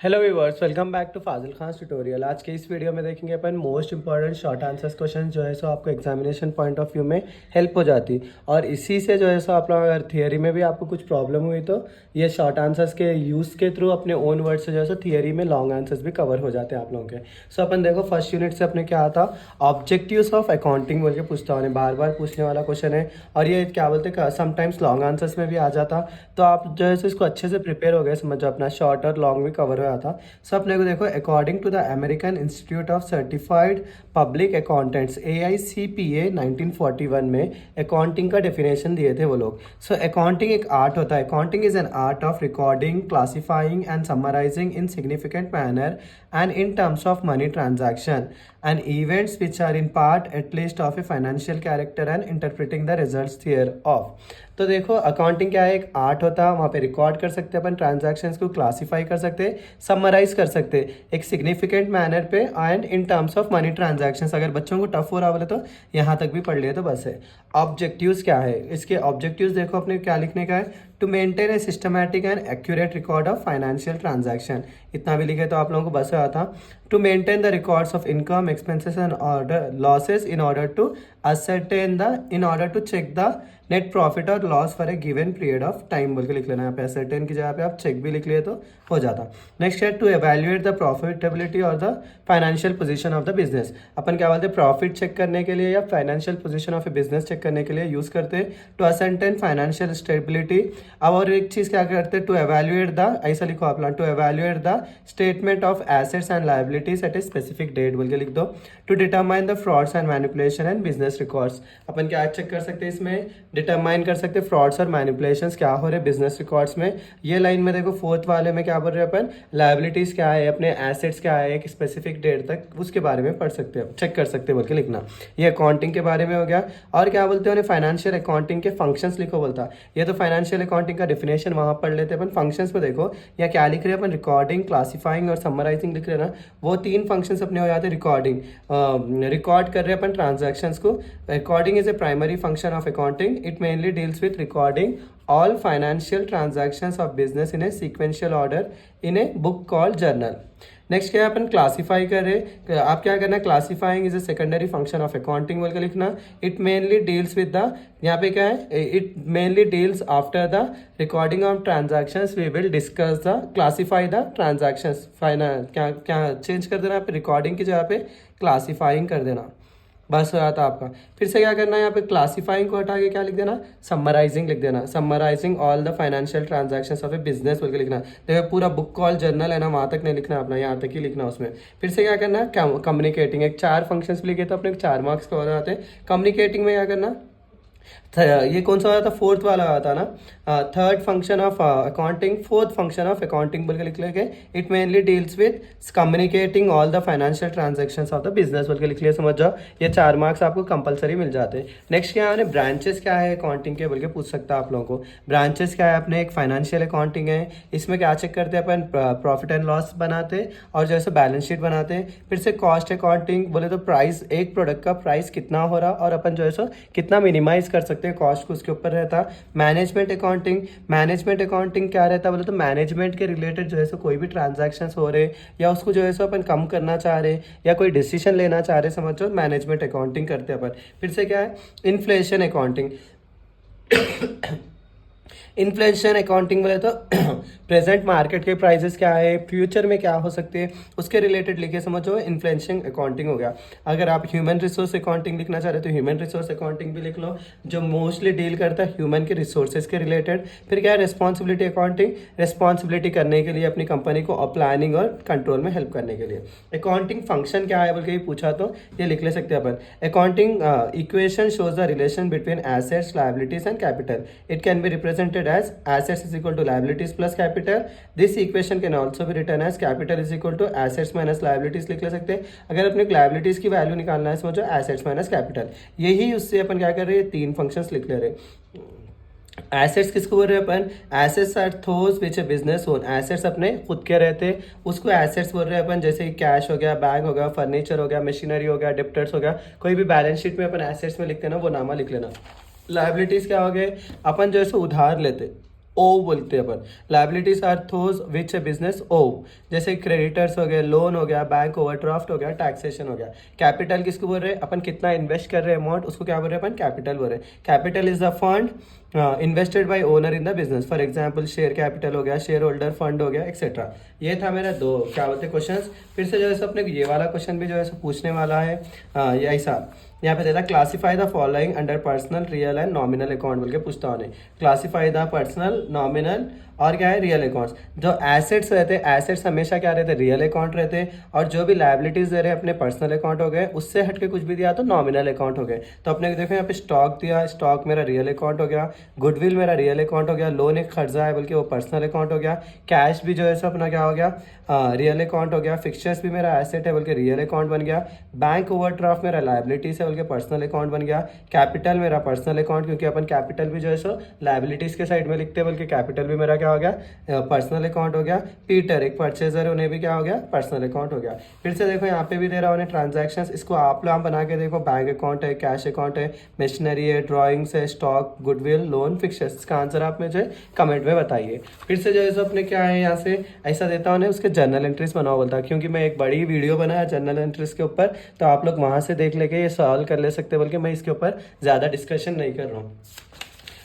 Hello viewers, welcome back to Fazil Khan tutorial. आज के इस वीडियो में देखेंगे अपन most important short answers question जो है सो आपको एग्जामिनेशन पॉइंट ऑफ व्यू में हेल्प हो जाती। और इसी से जो है सो आप लोग अगर थियरी में भी आपको कुछ प्रॉब्लम हुई तो ये शॉर्ट आंसर्स के यूज़ के थ्रू अपने ओन वर्ड से जो है सो थियरी में लॉन्ग आंसर्स भी कवर हो जाते हैं आप लोगों के। सो अपन देखो फर्स्ट यूनिट से अपने क्या आता, ऑब्जेक्टिव्स ऑफ अकाउंटिंग बोल के पूछता उन्हें, बार बार पूछने वाला क्वेश्चन है। और ये क्या बोलते हैं, समटाइम्स लॉन्ग आंसर्स में भी आ जाता। तो आप जो है सो इसको अच्छे से प्रिपेयर हो गए, समझो अपना शॉर्ट और लॉन्ग भी कवर हो जाता। सो अपने को देखो, according to the American Institute of Certified Public Accountants AICPA 1941 में अकाउंटिंग का डेफिनेशन दिए थे वो लोग। सो अकाउंटिंग एक आर्ट होता है। Accounting is an art of recording, classifying and summarising in significant manner and in terms of money transaction and events which are in part at least of a financial character and interpreting the results thereof। तो देखो accounting क्या है, एक art होता है। वहाँ पे record कर सकते हैं अपन ट्रांजैक्शंस को, क्लासीफाई कर सकते हैं, समराइज कर सकते हैं एक सिग्निफिकेंट मैनर पे and in terms of money transactions. अगर बच्चों को टफ हो रहा बोले तो यहाँ तक भी पढ़ लिए तो बस है। ऑब्जेक्टिव्स क्या है, इसके ऑब्जेक्टिव्स देखो अपने क्या लिखने का है, to maintain a systematic and accurate record of financial transaction. इतना भी लिखे तो आप लोगों को बस आता। To maintain the records of income, expenses and order losses in order to ascertain the, in order to check the net profit और loss for a given period of time बोल के लिख लेना। यहाँ पे असरटेन की जगह पे आप चेक भी लिख लिए तो हो जाता। नेक्स्ट है टू एवेल्युएट द प्रॉफिटेबिलिटी और the financial position of the business. अपन क्या बोलते हैं, प्रॉफिट चेक करने के लिए या financial position of a business check करने के लिए यूज़ करते हैं। To ascertain financial stability. अब और एक चीज़ क्या करते हैं, टू एवेल्युएट द, ऐसा लिखो आप लोग, to evaluate the statement of assets and liabilities at a specific date बोल के लिख दो। To determine the frauds and manipulation and business records. अपन क्या चेक कर सकते हैं इसमें, डिटरमाइन कर सकते हैं फ्रॉड्स और मैनिपुलेशंस क्या हो रहे बिजनेस रिकॉर्ड्स में। ये लाइन में देखो फोर्थ वाले में क्या बोल रहे हैं अपन, लायबिलिटीज क्या है, अपने एसेट्स क्या है, एक स्पेसिफिक डेट तक उसके बारे में पढ़ सकते हैं, चेक कर सकते हैं बोल के लिखना। ये अकाउंटिंग के बारे में हो गया। और क्या बोलते हैं, फाइनेंशियल अकाउंटिंग के फंक्शंस लिखो बोलता। ये तो फाइनेंशियल अकाउंटिंग का डेफिनेशन वहाँ पढ़ लेते हैं अपन। फंक्शंस में देखो या क्या लिख रहे हैं अपन, रिकॉर्डिंग, क्लासीफाइंग और समराइजिंग लिख रहे हैं ना। वो तीन फंक्शंस अपने हो जाते हैं। रिकॉर्डिंग, रिकॉर्ड कर रहे हैं अपन ट्रांजैक्शंस को। Recording is a primary function of accounting. It mainly deals with recording all financial transactions of business in a sequential order in a book called journal। Next क्या है, अपन क्लासीफाई कर रहे, आप क्या करना, classifying is a secondary function of accounting बोल के लिखना। It mainly deals with the, यहाँ पे क्या है, it mainly deals after the recording of transactions we will discuss the classify the transactions. Final क्या क्या चेंज कर देना, आप रिकॉर्डिंग की जगह पे क्लासीफाइंग कर देना, बस हो जाता आपका। फिर से क्या करना है, यहाँ पे क्लासीफाइंग को हटा के क्या लिख देना, समराइजिंग लिख देना। Summarising all the financial transactions of a business बोल के लिखना। देखो पूरा बुक कॉल जर्नल है ना, वहाँ तक नहीं लिखना अपना, यहाँ तक ही लिखना उसमें। फिर से क्या करना है, कम्युनिकेटिंग, एक 4 फंक्शंस लिखे तो अपने 4 मार्क्स का हो जाते हैं। कम्युनिकेटिंग में क्या करना, ये कौन सा हो जाता, फोर्थ वाला आता ना, third function of accounting, fourth function of accounting बोल के लिख लेंगे। It mainly deals with communicating all the financial transactions of the business बोल के लिख लिया, समझ जाओ। ये 4 मार्क्स आपको कंपलसरी मिल जाते हैं। नेक्स्ट क्या है, ब्रांचेस क्या है अकाउंटिंग के बोल के पूछ सकता है आप लोगों को। ब्रांचेस क्या है, अपने एक फाइनेंशियल अकाउंटिंग है। इसमें क्या चेक करते हैं अपन, प्रॉफिट एंड लॉस बनाते और जैसे बैलेंस शीट बनाते हैं। फिर से कॉस्ट अकाउंटिंग बोले तो प्राइस, एक प्रोडक्ट का प्राइस कितना हो रहा और अपन जो है सो कितना मिनिमाइज कर सकते हैं कॉस्ट को, उसके ऊपर रहता। मैनेजमेंट अकाउंटिंग, मैनेजमेंट अकाउंटिंग क्या रहता बोले तो मैनेजमेंट के रिलेटेड जो है सो कोई भी ट्रांजैक्शंस हो रहे या उसको जो है सो अपन कम करना चाह रहे या कोई डिसीजन लेना चाह रहे, समझो मैनेजमेंट अकाउंटिंग करते हैं अपन। फिर से क्या है, इन्फ्लेशन अकाउंटिंग। इन्फ्लेशन अकाउंटिंग बोले तो प्रेजेंट मार्केट के प्राइसेस क्या है, फ्यूचर में क्या हो सकते हैं, उसके रिलेटेड लिखे, समझो इन्फ्लेशन अकाउंटिंग हो गया। अगर आप ह्यूमन रिसोर्स अकाउंटिंग लिखना चाह रहे हो तो ह्यूमन रिसोर्स अकाउंटिंग भी लिख लो, जो मोस्टली डील करता है ह्यूमन के रिसोर्सेज के रिलेटेड। फिर क्या है, रिस्पॉन्सिबिलिटी अकाउंटिंग, रिस्पॉन्सिबिलिटी करने के लिए अपनी कंपनी को प्लानिंग और कंट्रोल में हेल्प करने के लिए। अकाउंटिंग फंक्शन क्या है बोल के पूछा तो ये लिख ले सकते हैं अपन। Accounting equation shows the relation between assets, liabilities and capital. It can be represented as assets is equal to liabilities plus capital. This equation can also be written as capital is equal to assets minus liabilities लिख ले सकते हैं। अगर अपने liabilities की value निकालना है, समझो assets minus capital। यही उससे अपन क्या कर रहे हैं, 3 फंक्शंस लिख ले रहे हैं। एसेट्स किसको बोल रहे हैं अपन, assets are those which a business own. Assets अपने खुद के रहते, उसको एसेट्स बोल रहे हैं अपन। जैसे कैश हो गया, बैग हो गया, फर्नीचर हो गया, मशीनरी हो गया, डेप्टर्स हो गया, कोई भी बैलेंस शीट में अपन एसेट्स में लिखते हैं ना, वो नामा लिख लेना। लायबिलिटीज क्या हो गए, अपन जो है सो उधार लेते, ओ बोलते हैं अपन। Liabilities are those which a business owe, जैसे क्रेडिटर्स हो गए, लोन हो गया, बैंक ओवरड्राफ्ट हो गया, टैक्सेशन हो गया। कैपिटल किसको बोल रहे हैं अपन, कितना इन्वेस्ट कर रहे हैं अमाउंट, उसको क्या बोल रहे हैं अपन, कैपिटल बोल रहे हैं। Capital is the fund invested bye owner in the business, for example share capital हो गया, शेयर होल्डर फंड हो गया, एक्सेट्रा। ये था मेरा दो क्या बोलते हैं क्वेश्चंस। फिर से जो है सो अपने ये वाला क्वेश्चन भी जो है सो पूछने वाला है। ये ऐसा यहाँ पे देता classify the following under personal, real and nominal account बोल के पूछता हूँ। क्लासीफाई द पर्सनल, नॉमिनल और क्या है, रियल अकाउंट्स। जो एसेट्स रहते हैं, एसेट्स हमेशा क्या रहते हैं, रियल अकाउंट रहते हैं। और जो भी लाइबिलिटीज दे रहे हैं अपने पर्सनल अकाउंट हो गए, उससे हटके कुछ भी दिया तो नॉमिनल अकाउंट हो गए। तो अपने देखो यहाँ पे स्टॉक दिया, स्टॉक मेरा रियल अकाउंट हो गया, गुडविल मेरा रियल अकाउंट हो गया, लोन एक खर्चा है बल्कि वो पर्सनल अकाउंट हो गया, कैश भी जो है सो अपना क्या हो गया, रियल अकाउंट हो गया, फिक्चर्स भी मेरा एसेट है बल्कि रियल अकाउंट बन गया, बैंक ओवरड्राफ्ट मेरा लाइबिलिटीज है बल्कि पर्सनल अकाउंट बन गया, कैपिटल मेरा पर्सनल अकाउंट, क्योंकि अपन कैपिटल भी जो है सो लाइबिलिटीज के साइड में लिखते हैं बल्कि कैपिटल भी मेरा क्या हो गया, पर्सनल अकाउंट हो गया। पीटर एक परचेजर है, उन्हें भी क्या हो गया, पर्सनल अकाउंट हो गया। फिर से देखो यहाँ पे भी दे रहा उन्हें ट्रांजैक्शंस, इसको आप लोग बना के देखो, बैंक अकाउंट है, कैश अकाउंट है, मशीनरी है, ड्राइंग्स है, स्टॉक, गुडविल, लोन, फिक्चर्स। इसका आंसर आप मुझे कमेंट में बताइए। फिर से जो है सो अपने क्या है यहाँ से ऐसा देता हूँ उसके जर्नल एंट्रीज बनाओ बोलता है, क्योंकि मैं एक बड़ी वीडियो बनाया जर्नल एंट्रीज के ऊपर, तो आप लोग वहाँ से देख लेके ये सॉल्व कर ले सकते हैं, बल्कि मैं इसके ऊपर ज़्यादा डिस्कशन नहीं कर रहा हूँ।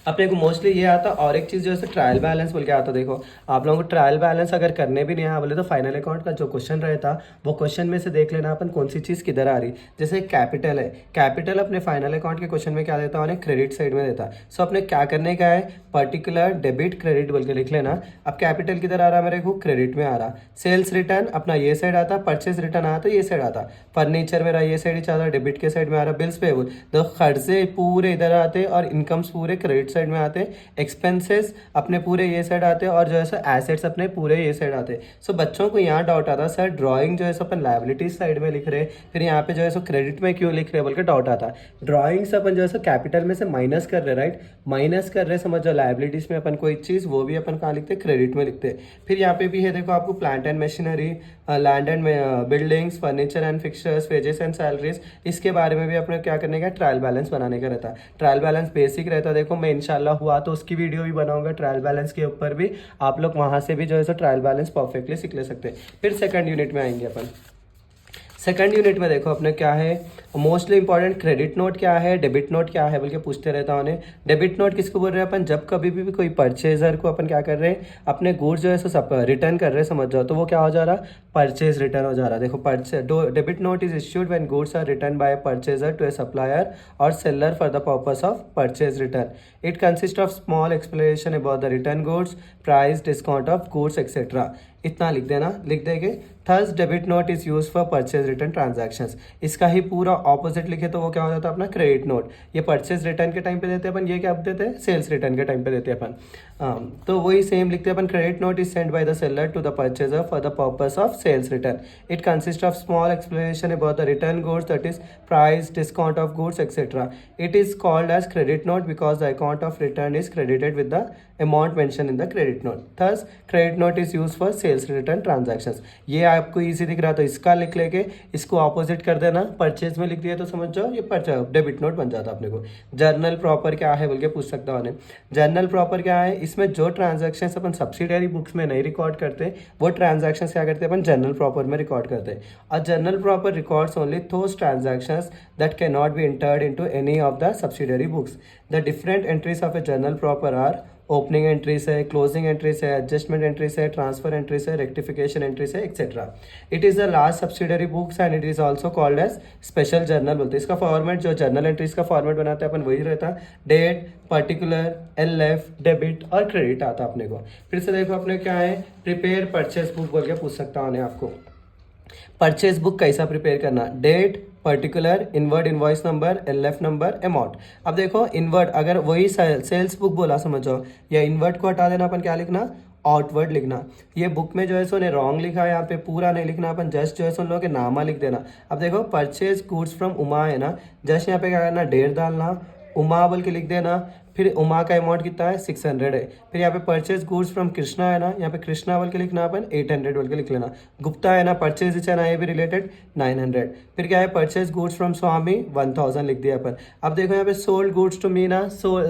अपने को मोस्टली ये आता। और एक चीज़ जो है ट्रायल बैलेंस बोल के आता। देखो आप लोगों को ट्रायल बैलेंस अगर करने भी नहीं आया बोले तो फाइनल अकाउंट का जो क्वेश्चन रहता वो क्वेश्चन में से देख लेना अपन कौन सी चीज़ किधर आ रही। जैसे कैपिटल है, कैपिटल अपने फाइनल अकाउंट के क्वेश्चन में क्या देता उन्हें, क्रेडिट साइड में देता। सो अपने क्या करने का है, पर्टिकुलर डेबिट क्रेडिट बोल के लिख लेना। अब कैपिटल किधर आ रहा मेरे को, क्रेडिट में आ रहा। सेल्स रिटर्न अपना ये साइड आता, परचेज रिटर्न आता ये साइड आता। फर्नीचर मेरा ये साइड ही चाहता, डेबिट के साइड में आ रहा। बिल्स पेबल तो खर्चे पूरे इधर आते और इनकम्स पूरे क्रेडिट साइड में आते। एक्सपेंसेस अपने पूरे ये साइड आते हैं और जो है सो एसेट्स अपने पूरे ये साइड आते हैं। सो बच्चों को यहाँ डाउट आता सर ड्राइंग जो है सो अपन लाइबिलिटीज साइड में लिख रहे, फिर यहाँ पे जो है सो क्रेडिट में क्यों लिख रहे बोल के डाउट आता। ड्राइंग्स अपन जो है सो कैपिटल में से माइनस कर रहे, राइट, माइनस कर रहे समझो। लाइबिलिटीज में अपन कोई चीज़ वो भी अपन कहाँ लिखते, क्रेडिट में लिखते। फिर यहाँ पे भी है देखो आपको plant and machinery, land and buildings, furniture and fixtures, wages and salaries, इसके बारे में भी अपने क्या करने का, ट्रायल बैलेंस बनाने का रहता है। ट्रायल बैलेंस बेसिक रहता है। देखो मैं इंशाल्लाह हुआ तो उसकी वीडियो भी बनाऊंगा ट्रायल बैलेंस के ऊपर भी, आप लोग वहां से भी जो है सो ट्रायल बैलेंस परफेक्टली सीख ले सकते हैं। फिर सेकंड यूनिट में आएंगे अपन। सेकंड यूनिट में देखो अपने क्या है, मोस्टली इंपॉर्टेंट क्रेडिट नोट क्या है, डेबिट नोट क्या है बोल के पूछते रहता हूँ उन्हें। डेबिट नोट किसको बोल रहे हैं अपन, जब कभी भी कोई परचेजर को अपन क्या कर रहे हैं, अपने गुड्स जो है सो सब रिटर्न कर रहे हैं समझ जाओ, तो वो क्या हो जा रहा, परचेज रिटर्न हो जा रहा। देखो debit note is issued when goods are return by purchaser to a supplier और seller for the purpose of purchase return. It consist of small explanation about the return goods, price, discount of goods etcetera. इतना लिख देना, लिख देंगे। Thus debit note is use for purchase return transactions. इसका ही पूरा opposite लिखे तो वो क्या हो जाता है अपना क्रेडिट नोट। ये परचेज रिटर्न के टाइम पे देते हैं अपन, ये क्या देते हैं, सेल्स रिटर्न के टाइम पे देते हैं अपन। तो वही सेम लिखते हैं अपन। Credit note is send by the seller to the purchaser for the purpose of sales return. It consist of small explanation about the return goods, that is price, discount of goods etcetera. It is called as credit note because the account of return is credited with the amount mentioned in the credit note. Thus, credit note is used for sales return transactions. ये आपको easy दिख रहा तो इसका लिख लेके इसको opposite कर देना, परचेज में लिख दिया तो समझ जाओ ये डेबिट नोट बन जाता अपने को। जर्नल प्रॉपर क्या है बोल के पूछ सकता हूँ। जर्नल प्रॉपर क्या है, इसमें जो ट्रांजेक्शन अपन सब्सिडरी बुक्स में नहीं रिकॉर्ड करते वो ट्रांजेक्शन क्या करते हैं अपन जर्नल प्रॉपर में रिकॉर्ड करते हैं। और journal proper records only those transactions that cannot be entered into any of the subsidiary books. The different entries of a journal proper are opening entries है, क्लोजिंग एंट्रीज है, adjustment entries है, transfer entries है, rectification entries है, etcetera. It is the last subsidiary books and it is also called as special journal बोलते हैं। इसका format जो journal entries का फॉर्मेट बनाते हैं अपन वही रहता है, डेट, पर्टिकुलर, LF, डेबिट और क्रेडिट आता अपने को। फिर से देखो अपने क्या है, प्रिपेयर परचेज बुक बोल के पूछ सकता हूँ आपको। परचेज बुक कैसा प्रिपेयर करना, date, particular, inward invoice number, LF number, amount. अब देखो इनवर्ड अगर वही सेल्स बुक बोला समझो, या इनवर्ड को हटा देना अपन क्या लिखना, आउटवर्ड लिखना। ये बुक में जो है सो ने रॉन्ग लिखा है, यहाँ पे पूरा नहीं लिखना अपन, जस्ट जो है सो उन लोगों के नामा लिख देना। अब देखो परचेज गुड्स फ्रॉम उमा है ना, जस्ट यहाँ पे क्या करना, डेट डालना, उमा बोल के लिख देना। फिर उमा का अमाउंट कितना है 600 है। फिर यहाँ पे परचेज गुड्स फ्रॉम कृष्णा है ना, यहाँ पे कृष्णा बोल के लिखना अपन 800 बोल के लिख लेना। गुप्ता है ना, परचेज है ना, ये भी रिलेटेड 900। फिर क्या है परचेज गुड्स फ्रॉम स्वामी 1000 लिख दिया अपन। अब देखो यहाँ पे सोल्ड गुड्स टू मी ना,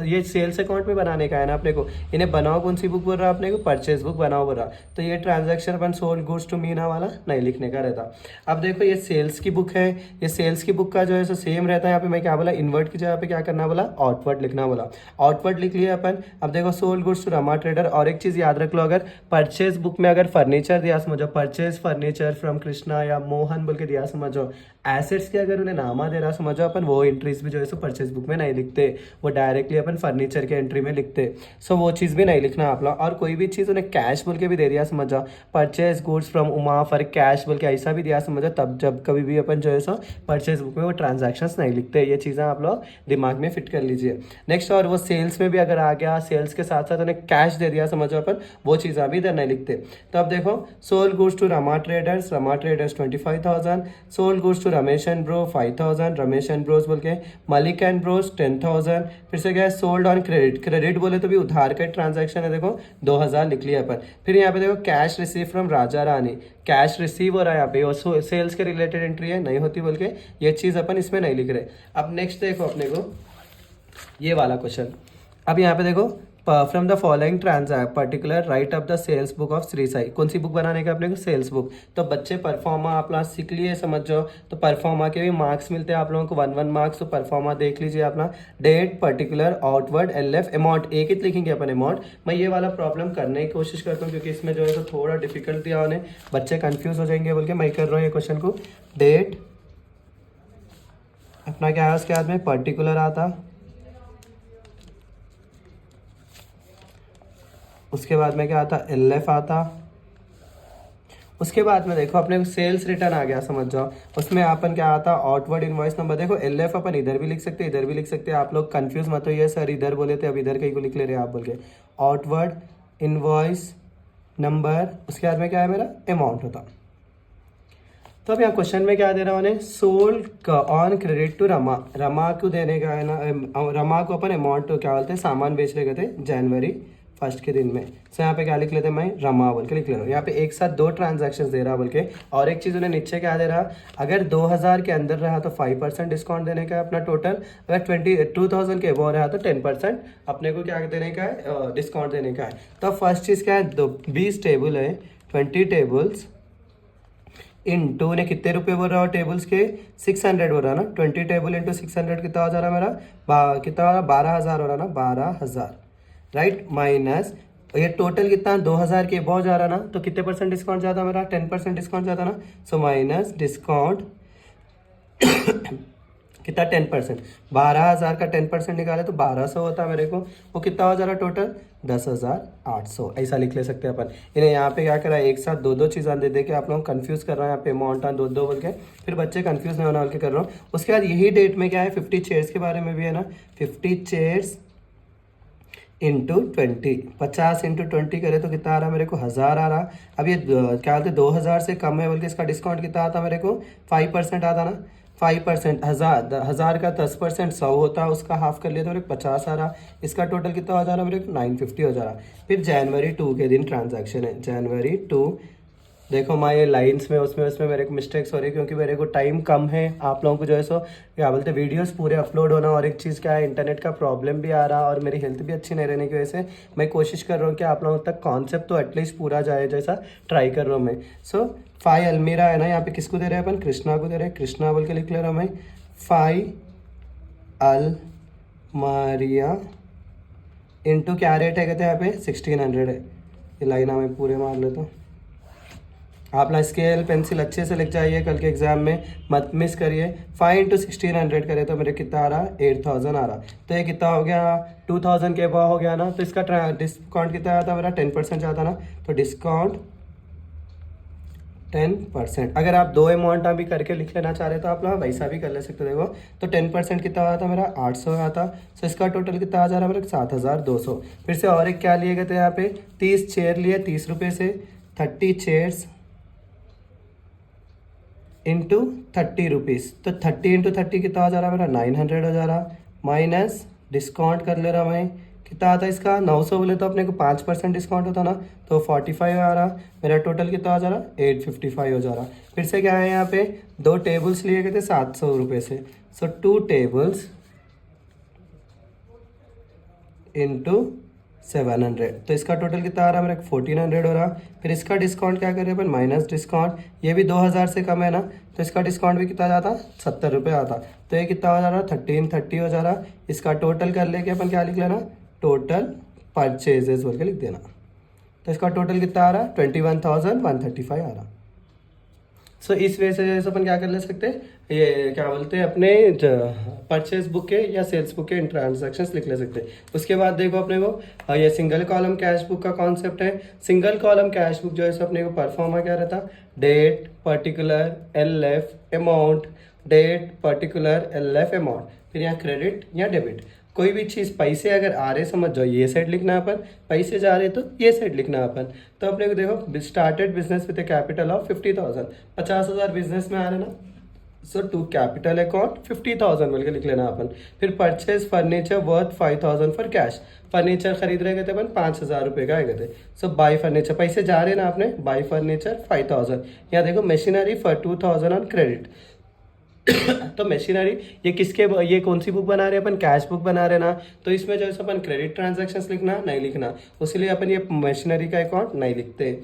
ये सेल्स अकाउंट में बनाने का है ना अपने को। इन्हें बनाओ कौन सी बुक बोल रहा है अपने को, परचेज बुक बनाओ बोल रहा। तो ये ट्रांजैक्शन अपन सोल्ड गुड्स टू मीना वाला नहीं लिखने का रहता। अब देखो ये सेल्स की बुक है, ये सेल्स की बुक का जो है सो सेम रहता है। यहाँ पे मैं क्या बोला, इन्वर्ट की जगह पे क्या करना बोला, आउटवर्ड लिखना बोला। आउटवर्ड लिख लिया अपन। अब देखो sold goods to Rama trader. और एक चीज याद रख लो, अगर परचेज बुक में अगर फर्नीचर दिया समझो, परचेज फर्नीचर फ्रॉम कृष्णा या मोहन बोल के दिया समझो, एसेट्स के अगर उन्हें नामा दे रहा समझो अपन, वो एंट्रीज भी जो है सो परचेज बुक में नहीं लिखते, वो डायरेक्टली अपन फर्नीचर के एंट्री में लिखते। सो वो चीज़ भी नहीं लिखना आप लोग। और कोई भी चीज़ उन्हें कैश बोल के भी दे दिया समझो, purchase goods from Uma for cash बोल के ऐसा भी दिया समझो, तब जब कभी भी अपन जो है सो परचेज बुक में वो ट्रांजैक्शंस नहीं लिखते। ये चीज़ें आप लोग दिमाग में फिट कर लीजिए। नेक्स्ट, और वो सेल्स में भी अगर आ गया, सेल्स के साथ साथ उन्हें कैश दे दिया समझो अपन, वो चीज़ें भी इधर नहीं लिखते। तो अब देखो sold goods to Rama traders 25,000, sold goods to Ramesh and bro 5,000, Ramesh and bros बोल के, मलिक एंड ब्रोस 10,000। फिर से क्या है सोल्ड ऑन क्रेडिट, क्रेडिट बोले तो भी उधार का ट्रांजैक्शन है, देखो 2,000 लिख लिया अपन। फिर यहाँ पे देखो cash receive from Raja Rani, cash receive हो रहा है यहाँ पे, और सेल्स के रिलेटेड एंट्री है, नहीं होती बोल के ये चीज़ अपन इसमें नहीं लिख रहे। अब नेक्स्ट देखो अपने को ये वाला क्वेश्चन। अब यहाँ पे देखो from the following transact particular write up the sales book of Shri Sai. कौन सी बुक बनाने का अपने को, सेल्स बुक। तो बच्चे परफॉर्मा आप लोग सीख लिए समझ जाओ, तो परफॉर्मा के भी मार्क्स मिलते हैं आप लोगों को 1 मार्क्स। तो परफॉर्मा देख लीजिए अपना, date particular outward LF amount, एक ही लिखेंगे अपन अमाउंट। मैं ये वाला प्रॉब्लम करने की कोशिश करता हूँ क्योंकि इसमें जो है तो थोड़ा डिफिकल्ट दिया उन्हें, बच्चे कंफ्यूज हो जाएंगे बोल के मैं कर रहा हूँ ये क्वेश्चन को। डेट अपना क्या है, उसके बाद में पर्टिकुलर आता, उसके बाद में क्या आता, LF आता। उसके बाद में देखो अपने को सेल्स रिटर्न आ गया समझ जाओ, उसमें अपन क्या आता, आउटवर्ड इनवॉइस नंबर। देखो LF अपन इधर भी लिख सकते हैं, इधर भी लिख सकते हैं, आप लोग कंफ्यूज मत होइए सर इधर बोले थे अब इधर कहीं को लिख ले रहे हैं आप बोल के। आउटवर्ड इनवॉइस नंबर, उसके बाद में क्या है मेरा अमाउंट होता। तो अब यहाँ क्वेश्चन में क्या दे रहा हूँ उन्हें, sold on credit to Rama, Rama को देने का है ना, रमा को अपन अमाउंट तो क्या बोलते हैं, सामान बेच रहे थे जनवरी 1 के दिन में। सो यहाँ पे क्या लिख लेते हैं, मैं रमा बोल के लिख ले रहा हूँ। यहाँ पे एक साथ 2 ट्रांजैक्शंस दे रहा बोल के। और एक चीज़ उन्हें नीचे क्या दे रहा, अगर 2,000 के अंदर रहा तो 5% डिस्काउंट देने का है अपना टोटल, अगर 22,000 के अबव रहा तो 10% अपने को क्या देने का है, डिस्काउंट देने का है। तो फर्स्ट चीज़ क्या है, 20 टेबल है, 20 टेबल्स इंटू ने कितने रुपए बोल रहा हो टेबल्स के, 600 हो रहा ना, 20 टेबल इंटू 600 कितना हो जा रहा मेरा, कितना हो रहा, 12,000 हो रहा ना, 12,000 राइट। माइनस ये टोटल कितना 2,000 के बहुत जा रहा ना, तो कितने परसेंट डिस्काउंट जाता मेरा, 10% डिस्काउंट जाता ना। सो माइनस डिस्काउंट कितना 10%, 12,000 का 10% निकाले तो 1,200 होता मेरे को, वो कितना हो जा रहा टोटल 10,800, ऐसा लिख ले सकते हैं अपन। इन्हें यहाँ पे क्या करा, एक साथ 2 चीज़ें दे दे के आप लोग कंफ्यूज कर रहे हैं, यहाँ पे अमाउंट 2 बोल के, फिर बच्चे कंफ्यूज नहीं होना बोल के कर रहा हूँ। उसके बाद यही डेट में क्या है 50 चेयर्स के बारे में भी है ना, 50 चेयर्स इंटू 20, 50 इंटू 20 करे तो कितना आ रहा मेरे को, 1,000 आ रहा। अब ये क्या बोलते 2,000 से कम है बल्कि इसका डिस्काउंट कितना आता मेरे को, 5% आता ना, 5%, 1,000 का 10% 100 होता, उसका हाफ कर लिया तो मेरे को 50 आ रहा। इसका टोटल कितना हो जा रहा मेरे को, 950 हो जा रहा। फिर जनवरी 2 के दिन ट्रांजैक्शन है, जनवरी 2। देखो मैं ये लाइंस में उसमें मेरे को मिस्टेक्स हो रही है क्योंकि मेरे को टाइम कम है, आप लोगों को जो है सो क्या बोलते हैं वीडियोस पूरे अपलोड होना, और एक चीज़ क्या है इंटरनेट का प्रॉब्लम भी आ रहा और मेरी हेल्थ भी अच्छी नहीं रहने की वजह से मैं कोशिश कर रहा हूँ कि आप लोगों तक कॉन्सेप्ट तो एटलीस्ट पूरा जाए, जैसा ट्राई कर रहा हूँ मैं। सो 5 अलमीरा है ना, यहाँ पे किसको दे रहे हैं अपन, कृष्णा को दे रहे हैं, कृष्णा बोल के लिख ले रहा हूँ मैं। 5 अलमारिया इंटू क्या रेट है कहते हैं यहाँ पे 1,600 है। ये लाइन मैं पूरे मार लेता हूँ, आप ना स्केल पेंसिल अच्छे से लिख जाइए, कल के एग्जाम में मत मिस करिए। 5 इंटू 1,600 करे तो मेरे कितना आ रहा, 8,000 आ रहा। तो ये कितना हो गया, 2,000 के अबव हो गया ना, तो इसका डिस्काउंट कितना आता मेरा, 10% जाता ना, तो डिस्काउंट 10%। अगर आप 2 अमाउंट भी करके लिख लेना चाह रहे तो आप लोग वैसा भी कर ले सकते देखो। तो 10% कितना आता मेरा, 800 आता। सो इसका टोटल कितना आ जा रहा है मेरा, 7,200। फिर से और एक क्या लिए गए थे यहाँ पे, 30 चेयर लिए 30 रुपये से, 30 चेयर्स इंटू 30 रुपीज़, तो 30 इंटू 30 कितना हो जा रहा है मेरा, 900 हो जा रहा, माइनस डिस्काउंट कर ले रहा मैं, कितना आता है इसका 900 बोले तो अपने को 5% डिस्काउंट होता ना, तो 45 आ रहा। मेरा टोटल कितना आ जा रहा 855 हो जा रहा। फिर से क्या है यहाँ पे 2 टेबल्स लिए गए थे 700 रुपये से, सो 2 टेबल्स इंटू 700, तो इसका टोटल कितना आ रहा है मेरा 1400 हो रहा। फिर इसका डिस्काउंट क्या करें अपन, माइनस डिस्काउंट, ये भी 2000 से कम है ना, तो इसका डिस्काउंट भी कितना जाता 70 रुपये आता, तो ये कितना हो जा रहा 1330 हो जा रहा। इसका टोटल कर लेके अपन क्या लिख लेना, टोटल परचेजेस बोल के लिख देना, तो इसका टोटल कितना आ रहा 21,135 आ रहा। सो इस वजह से जैसे अपन क्या कर ले सकते हैं, ये क्या बोलते हैं अपने परचेज बुक के या सेल्स बुक के ट्रांजैक्शंस लिख ले सकते हैं। उसके बाद देखो अपने को ये सिंगल कॉलम कैश बुक का कॉन्सेप्ट है। सिंगल कॉलम कैश बुक जो है अपने को परफॉर्मा क्या रहता, date particular LF amount, date particular LF amount, फिर यहाँ क्रेडिट या डेबिट, कोई भी चीज़ पैसे अगर आ रहे समझ जाओ ये साइड लिखना है अपन, पैसे जा रहे तो ये साइड लिखना है अपन। तो अपने को देखो started business with A capital of 50,000, 50,000 business में आ रहे ना, सो टू कैपिटल अकाउंट 50,000 बोल के लिख लेना अपन। फिर purchase furniture worth 5,000 for cash, furniture खरीद रहे थे अपन 5,000 रुपये का आए गए थे, सो बाई फर्नीचर पैसे जा रहे ना आपने, बाई फर्नीचर 5,000। यहाँ देखो मशीनरी फॉर 2,000 ऑन क्रेडिट तो मशीनरी ये किसके, ये कौन सी बुक बना रहे हैं अपन, कैश बुक बना रहे ना, तो इसमें जो है अपन क्रेडिट ट्रांजैक्शंस लिखना नहीं लिखना, उसलिए अपन ये मशीनरी का अकाउंट नहीं लिखते।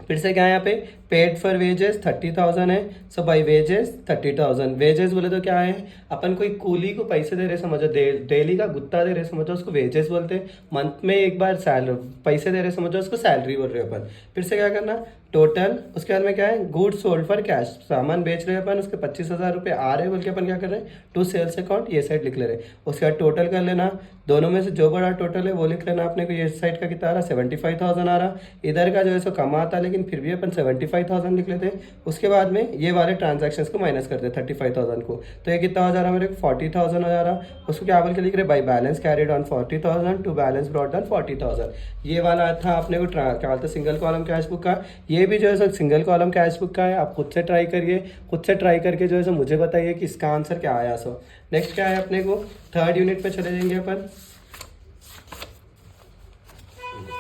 फिर से क्या है यहाँ पे पेड फॉर वेजेस 30,000 है, सो बाई वेजेस 30,000। वेजेस बोले तो क्या है, अपन कोई कूली को पैसे दे रहे समझो, डेली का गुत्ता दे रहे समझो, उसको वेजेस बोलते हैं। मंथ में एक बार सैलरी पैसे दे रहे समझो, उसको सैलरी बोल रहे हो अपन। फिर से क्या करना टोटल, उसके बाद में क्या है गुड्स सोल्ड फॉर कैश, सामान बेच रहे हैं अपन, उसके 25,000 रुपये आ रहे हैं बोल के अपन क्या कर रहे हैं टू सेल्स अकाउंट ये साइड लिख ले रहे। उसके बाद टोटल कर लेना, दोनों में से जो बड़ा टोटल है वो लिख लेना अपने को। ये साइड का कितना आ रहा 75,000 आ रहा, इधर का जो है सो कम आता लेकिन फिर भी अपन 75,000 लिख लेते हैं। उसके बाद में ये वाले ट्रांजैक्शंस को माइनस करते हैं 35,000 को, तो ये कितना हो जा रहा है मेरे 40,000 हो जा रहा। उसको क्या बोल के लिख रहे by balance carried on 40,000 to balance brought on 40,000। ये वाला था अपने को क्या बोलते सिंगल कॉलम कैश बुक का। ये भी जो है सो सिंगल कॉलम कैश बुक का है, आप खुद से ट्राई करिए, खुद से ट्राई करके जो है सो मुझे बताइए कि इसका आंसर क्या आया। सो नेक्स्ट क्या है अपने को, थर्ड यूनिट पे चले जाएंगे अपन।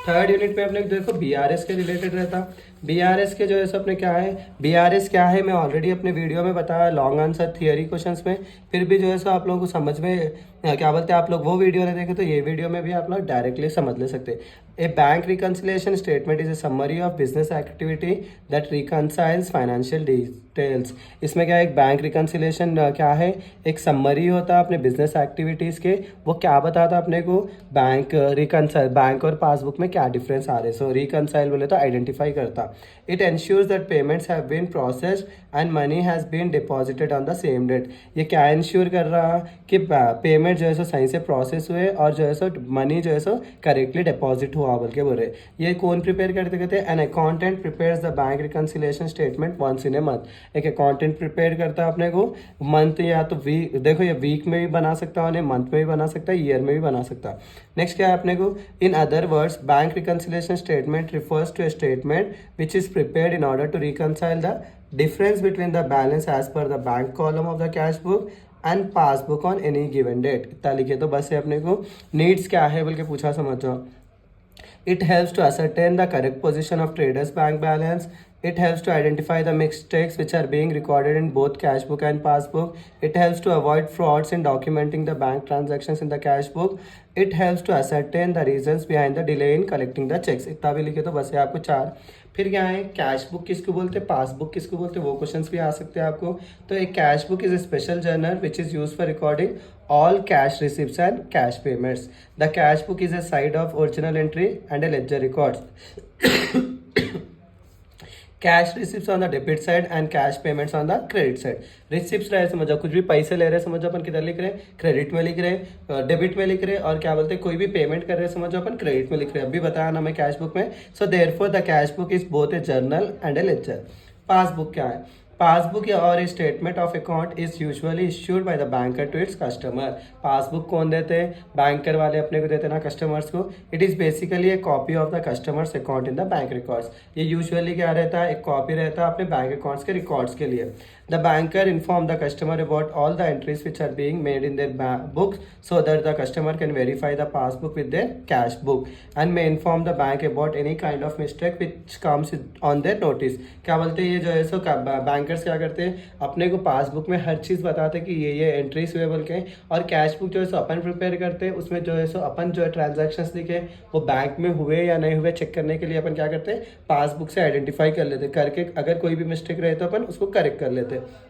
थर्ड यूनिट में अपने देखो BRS के रिलेटेड रहता। BRS के जो है सो अपने क्या है, BRS क्या है मैं ऑलरेडी अपने वीडियो में बताया लॉन्ग आंसर थियरी क्वेश्चंस में, फिर भी जो है सो आप लोगों को समझ में क्या बोलते हैं, आप लोग वो वीडियो नहीं देखे तो ये वीडियो में भी आप लोग डायरेक्टली समझ ले सकते। A bank reconciliation statement is a summary of business activity that reconciles financial details. इसमें क्या है, एक बैंक रिकन्सिलेशन क्या है, एक समरी होता है अपने बिजनेस एक्टिविटीज़ के, वो क्या बताता अपने को बैंक रिकनसाइल, बैंक और पासबुक में क्या डिफरेंस आ रहे। सो रिकनसाइल बोले तो आइडेंटिफाई करता। It ensures that payments have been processed and money has been deposited on the same date. ये क्या इंश्योर कर रहा कि पेमेंट जो है सो सही से प्रोसेस हुए और जो है सो मनी जो है सो करेक्टली डिपॉजिट हुआ बोल के बोल रहे। ये कौन प्रिपेयर करते कहते हैं, an accountant prepares the bank reconciliation statement once in a month. एक अकाउंटेंट प्रिपेयर करता है अपने को मंथ या तो वीक, देखो ये वीक में भी बना सकता है, मंथ में भी बना सकता है, ईयर में भी बना सकता है। नेक्स्ट क्या है अपने को, in other words bank reconciliation statement refers to a statement which is prepared in order to reconcile the difference between the balance as per the bank column of the cash book and passbook on any given date। इतना लिखे तो बस ये अपने को needs क्या है बोल के पूछा समझो। It helps to ascertain the correct position of traders bank balance. It helps to identify the mistakes which are being recorded in both cash book and passbook. It helps to avoid frauds in documenting the bank transactions in the cash book. It helps to ascertain the reasons behind the delay in collecting the checks। इतना भी लिखे तो बस ये आपको 4। फिर क्या है, कैश बुक किसको बोलते हैं, पासबुक किसको बोलते हैं, वो क्वेश्चंस भी आ सकते हैं आपको। तो एक cash book is a special journal which is use for recording all cash receipts and cash payments. The cash book is a side of original entry and a ledger records cash receipts on the debit side and cash payments on the credit side. Receipts रहे समझो, कुछ भी पैसे ले रहे समझो अपन किधर लिख रहे हैं, क्रेडिट में लिख रहे हैं, डेबिट में लिख रहे हैं, और क्या बोलते हैं कोई भी पेमेंट कर रहे हैं समझो अपन क्रेडिट में लिख रहे हैं। अभी बताया ना मैं कैश बुक में। So therefore the cash book is both a journal and a ledger. Passbook क्या है, पासबुक या और statement of account is usually issued by the banker to its customer. Passbook कौन देते हैं? बैंकर वाले अपने को देते हैं ना कस्टमर्स को। It is basically A copy of the customers account in the bank records. ये यूजुअली क्या रहता है? एक कॉपी रहता है अपने बैंक अकाउंट्स के रिकॉर्ड्स के लिए। The banker inform the customer about all the entries which are being made in their books so that the customer can verify the passbook with their cash book and may inform the bank about any kind of mistake which comes on their notice। क्या बोलते हैं ये जो है सो bankers क्या करते हैं? अपने को पासबुक में हर चीज़ बताते हैं कि ये एंट्रीज हुए बोल के, और कैश बुक जो है सो अपन प्रिपेयर करते हैं। उसमें जो है सो अपन जो है ट्रांजेक्शन्स लिखे वो बैंक में हुए या नहीं हुए चेक करने के लिए अपन क्या करते हैं? पासबुक से आइडेंटिफाई कर लेते, करके अगर कोई भी मिस्टेक रहे तो अपन उसको करेक्ट कर लेते।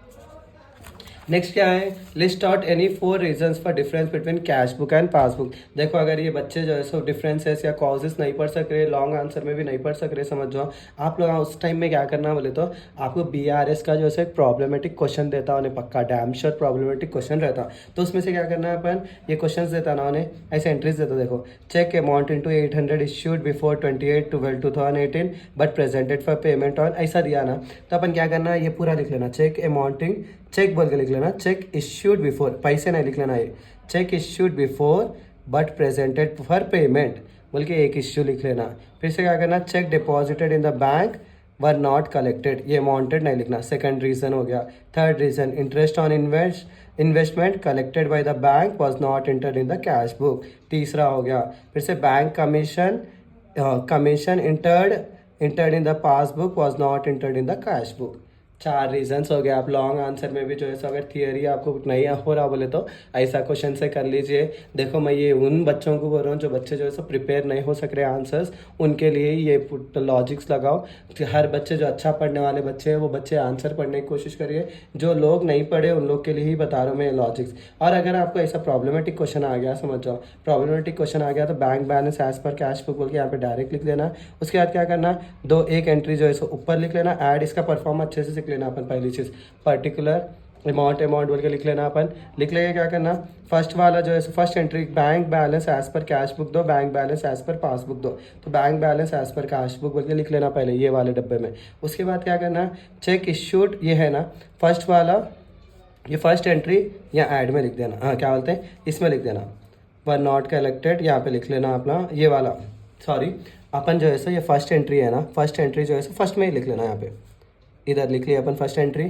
नेक्स्ट क्या है? List out any 4 reasons for difference between cash book and passbook. देखो अगर ये बच्चे जो है सो डिफरेंसेस या कॉजेस नहीं पढ़ सक रहे, लॉन्ग आंसर में भी नहीं पढ़ सक रहे, समझ जाओ आप लोग उस टाइम में क्या करना बोले तो आपको BRS का जो है एक प्रॉब्लमेटिक क्वेश्चन देता उन्हें, पक्का डैम श्योर प्रॉब्लमेटिक क्वेश्चन रहता। तो उसमें से क्या करना है अपन? ये क्वेश्चन देता ना उन्हें, ऐसे एंट्रीज देता। देखो, cheque amount into 800 issued before 28/12/2018 but presented for payment on, ऐसा दिया ना। तो अपन क्या करना है? ये पूरा लिख लेना, चेक अमाउंटिंग, चेक बोल के लिख लेना, चेक इश्यूड बिफोर, पैसे नहीं लिख लेना, ये check issued before but presented for payment बोल के एक इश्यू लिख लेना। फिर से क्या करना? Cheque deposited in the bank were not collected, ये अमाउंटेड नहीं लिखना, सेकंड रीजन हो गया। Third reason, interest on investment collected by the bank was not entered in the cash book, तीसरा हो गया। फिर से bank commission entered in the passbook was not entered in the cash book. 4 reasons हो गए। आप लॉन्ग आंसर में भी जो है सो अगर थियरी आपको नहीं हो रहा बोले तो ऐसा क्वेश्चन से कर लीजिए। देखो मैं ये उन बच्चों को बोल रहा हूँ जो बच्चे जो है सो प्रिपेयर नहीं हो सक रहे आंसर्स, उनके लिए ये लॉजिक्स लगाओ। हर बच्चे जो अच्छा पढ़ने वाले बच्चे हैं वो बच्चे आंसर पढ़ने की कोशिश करिए, जो लोग नहीं पढ़े उन लोग के लिए ही बता रहा हूँ मैं लॉजिक्स। और अगर आपको ऐसा प्रॉब्लमेटिक क्वेश्चन आ गया, समझ जाओ प्रॉब्लमेटिक क्वेश्चन आ गया तो bank balance as per cash book बोल के यहाँ पे डायरेक्ट लिख लेना। उसके बाद क्या करना? एक एंट्री जो है सो ऊपर लिख लेना, ऐड इसका परफॉर्म अच्छे से लिख लेना अपन। पहली चीज पर्टिकुलर अमाउंट बोल के लिख लेना अपन। लिख लेके क्या करना? फर्स्ट वाला जो है first entry bank balance as per cash book दो, bank balance as per passbook दो। तो bank balance as per cash book बोल के लिख लेना पहले ये वाले डब्बे में। उसके बाद क्या करना? चेक इश्यूड, ये है ना फर्स्ट वाला, ये फर्स्ट एंट्री या ऐड में लिख देना, हाँ क्या बोलते हैं इसमें लिख देना, वर नॉट कलेक्टेड यहाँ पे लिख लेना अपना ये वाला। सॉरी अपन जो है सो ये फर्स्ट एंट्री है ना, फर्स्ट एंट्री जो है सो फर्स्ट में ही लिख लेना, यहाँ पे इधर लिख लिया अपन फर्स्ट एंट्री।